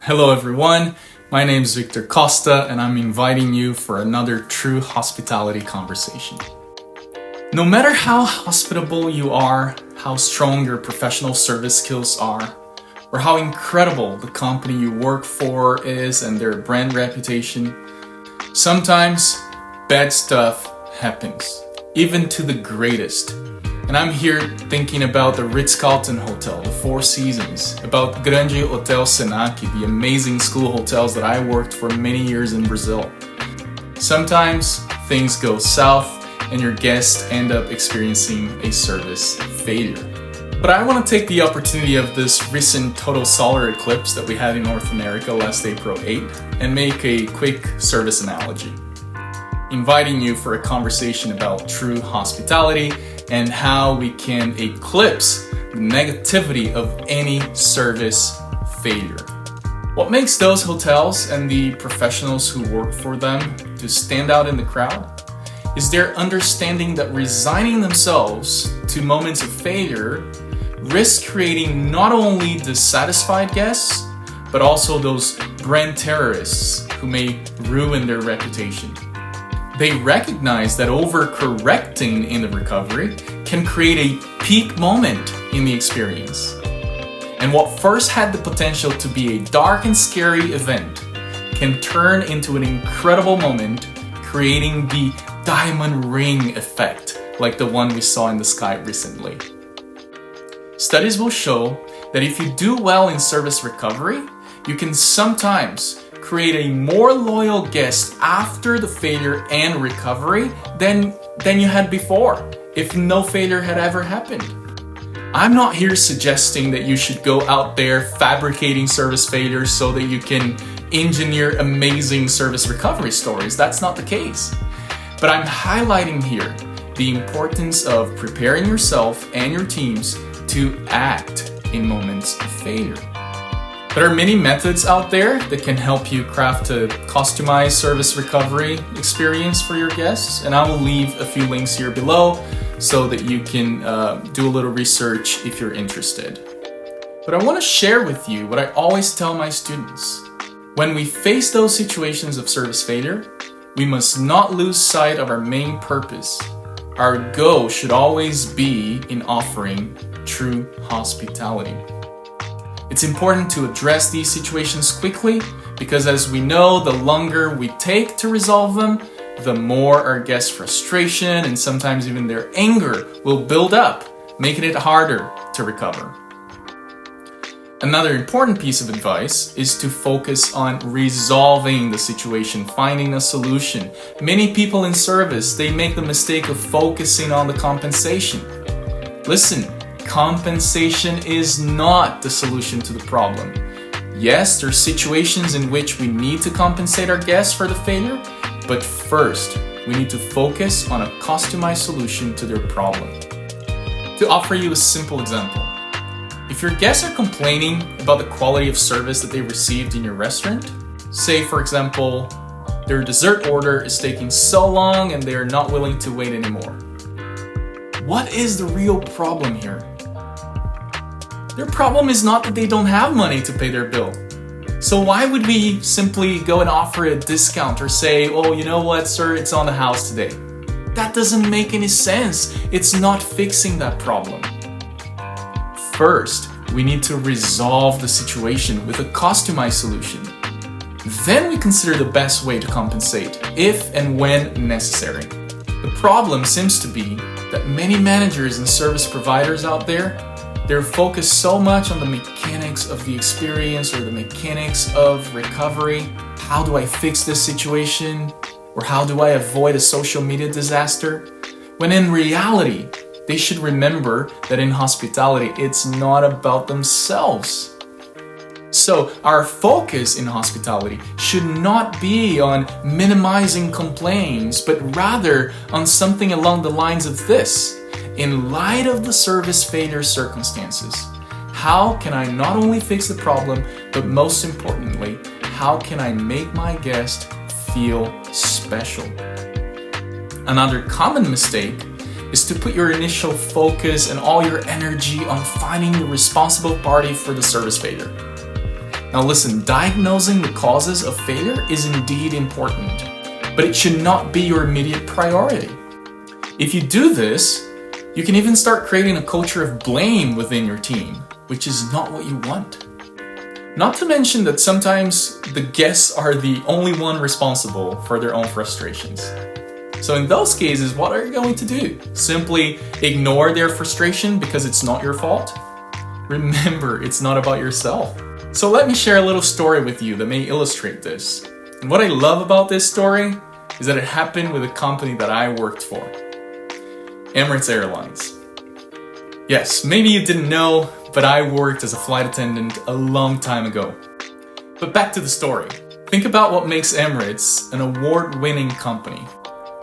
Hello everyone, my name is Victor Costa and I'm inviting you for another true hospitality conversation. No matter how hospitable you are, how strong your professional service skills are, or how incredible the company you work for is and their brand reputation, sometimes bad stuff happens, even to the greatest. And I'm here thinking about the Ritz-Carlton Hotel, the Four Seasons, about Grande Hotel Senac, the amazing school hotels that I worked for many years in Brazil. Sometimes things go south and your guests end up experiencing a service failure. But I want to take the opportunity of this recent total solar eclipse that we had in North America last April 8th and make a quick service analogy, inviting you for a conversation about true hospitality and how we can eclipse the negativity of any service failure. What makes those hotels and the professionals who work for them to stand out in the crowd is their understanding that resigning themselves to moments of failure risks creating not only dissatisfied guests, but also those brand terrorists who may ruin their reputation. They recognize that overcorrecting in the recovery can create a peak moment in the experience. And what first had the potential to be a dark and scary event can turn into an incredible moment, creating the diamond ring effect, like the one we saw in the sky recently. Studies will show that if you do well in service recovery, you can sometimes create a more loyal guest after the failure and recovery than you had before, if no failure had ever happened. I'm not here suggesting that you should go out there fabricating service failures so that you can engineer amazing service recovery stories. That's not the case. But I'm highlighting here the importance of preparing yourself and your teams to act in moments of failure. There are many methods out there that can help you craft a customized service recovery experience for your guests, and I will leave a few links here below so that you can do a little research if you're interested. But I want to share with you what I always tell my students. When we face those situations of service failure, we must not lose sight of our main purpose. Our goal should always be in offering true hospitality. It's important to address these situations quickly because, as we know, the longer we take to resolve them, the more our guests' frustration and sometimes even their anger will build up, making it harder to recover. Another important piece of advice is to focus on resolving the situation, finding a solution. Many people in service, they make the mistake of focusing on the compensation. Listen, compensation is not the solution to the problem. Yes, there are situations in which we need to compensate our guests for the failure, but first, we need to focus on a customized solution to their problem. To offer you a simple example, if your guests are complaining about the quality of service that they received in your restaurant, say for example, their dessert order is taking so long and they are not willing to wait anymore. What is the real problem here? Their problem is not that they don't have money to pay their bill. So why would we simply go and offer a discount or say, oh, you know what, sir, it's on the house today? That doesn't make any sense. It's not fixing that problem. First, we need to resolve the situation with a customized solution. Then we consider the best way to compensate, if and when necessary. The problem seems to be that many managers and service providers out there, they're focused so much on the mechanics of the experience or the mechanics of recovery. How do I fix this situation? Or how do I avoid a social media disaster? When in reality, they should remember that in hospitality, it's not about themselves. So our focus in hospitality should not be on minimizing complaints, but rather on something along the lines of this. In light of the service failure circumstances, how can I not only fix the problem, but most importantly, how can I make my guest feel special? Another common mistake is to put your initial focus and all your energy on finding the responsible party for the service failure. Now listen, diagnosing the causes of failure is indeed important, but it should not be your immediate priority. If you do this, you can even start creating a culture of blame within your team, which is not what you want. Not to mention that sometimes the guests are the only one responsible for their own frustrations. So in those cases, what are you going to do? Simply ignore their frustration because it's not your fault? Remember, it's not about yourself. So let me share a little story with you that may illustrate this. And what I love about this story is that it happened with a company that I worked for, Emirates Airlines. Yes, maybe you didn't know, but I worked as a flight attendant a long time ago. But back to the story. Think about what makes Emirates an award-winning company,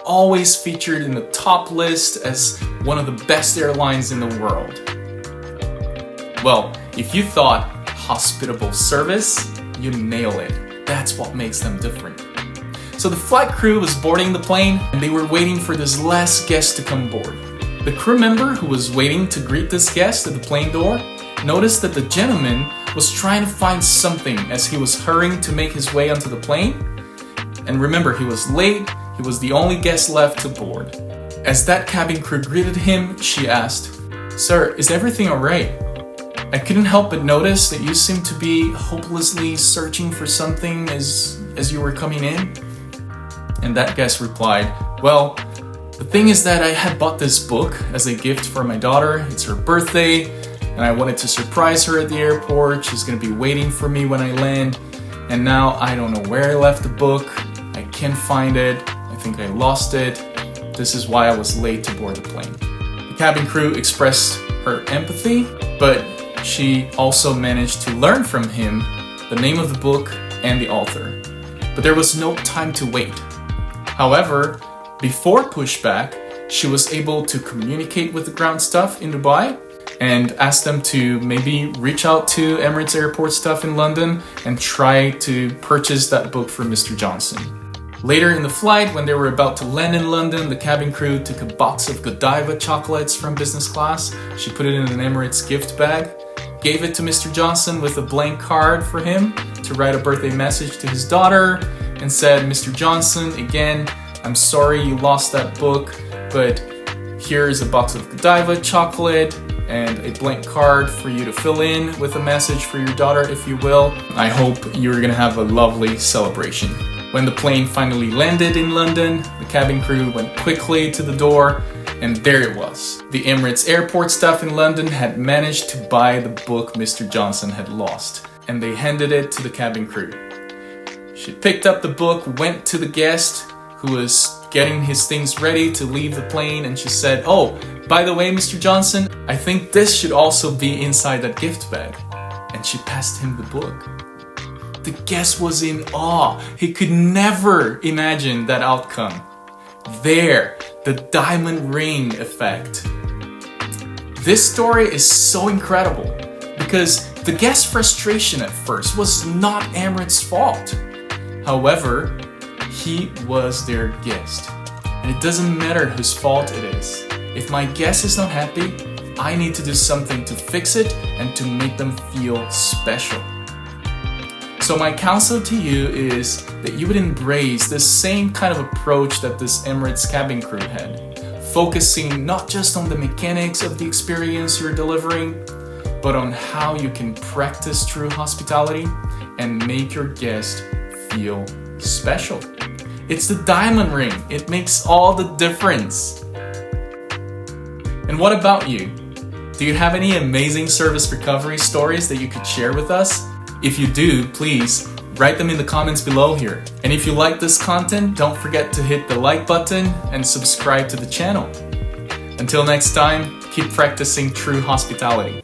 always featured in the top list as one of the best airlines in the world. Well, if you thought hospitable service, you nail it. That's what makes them different. So the flight crew was boarding the plane and they were waiting for this last guest to come aboard. The crew member who was waiting to greet this guest at the plane door noticed that the gentleman was trying to find something as he was hurrying to make his way onto the plane. And remember, he was late, he was the only guest left to board. As that cabin crew greeted him, she asked, "Sir, is everything alright? I couldn't help but notice that you seemed to be hopelessly searching for something as you were coming in." And that guest replied, "Well, the thing is that I had bought this book as a gift for my daughter. It's her birthday, and I wanted to surprise her at the airport. She's gonna be waiting for me when I land, and now I don't know where I left the book. I can't find it. I think I lost it. This is why I was late to board the plane." The cabin crew expressed her empathy, but she also managed to learn from him the name of the book and the author. But there was no time to wait. However, before pushback, she was able to communicate with the ground staff in Dubai and ask them to maybe reach out to Emirates Airport staff in London and try to purchase that book for Mr. Johnson. Later in the flight, when they were about to land in London, the cabin crew took a box of Godiva chocolates from business class. She put it in an Emirates gift bag, gave it to Mr. Johnson with a blank card for him to write a birthday message to his daughter, and said, "Mr. Johnson, again, I'm sorry you lost that book, but here's a box of Godiva chocolate and a blank card for you to fill in with a message for your daughter, if you will. I hope you're gonna have a lovely celebration." When the plane finally landed in London, the cabin crew went quickly to the door, and there it was. The Emirates airport staff in London had managed to buy the book Mr. Johnson had lost, and they handed it to the cabin crew. She picked up the book, went to the guest who was getting his things ready to leave the plane, and she said, "Oh, by the way, Mr. Johnson, I think this should also be inside that gift bag." And she passed him the book. The guest was in awe. He could never imagine that outcome. There, the diamond ring effect. This story is so incredible because the guest's frustration at first was not Emirates' fault. However, he was their guest. And it doesn't matter whose fault it is. If my guest is not happy, I need to do something to fix it and to make them feel special. So my counsel to you is that you would embrace this same kind of approach that this Emirates cabin crew had, focusing not just on the mechanics of the experience you're delivering, but on how you can practice true hospitality and make your guest feel special. It's the diamond ring. It makes all the difference. And what about you? Do you have any amazing service recovery stories that you could share with us? If you do, please write them in the comments below here. And if you like this content, don't forget to hit the like button and subscribe to the channel. Until next time, keep practicing true hospitality.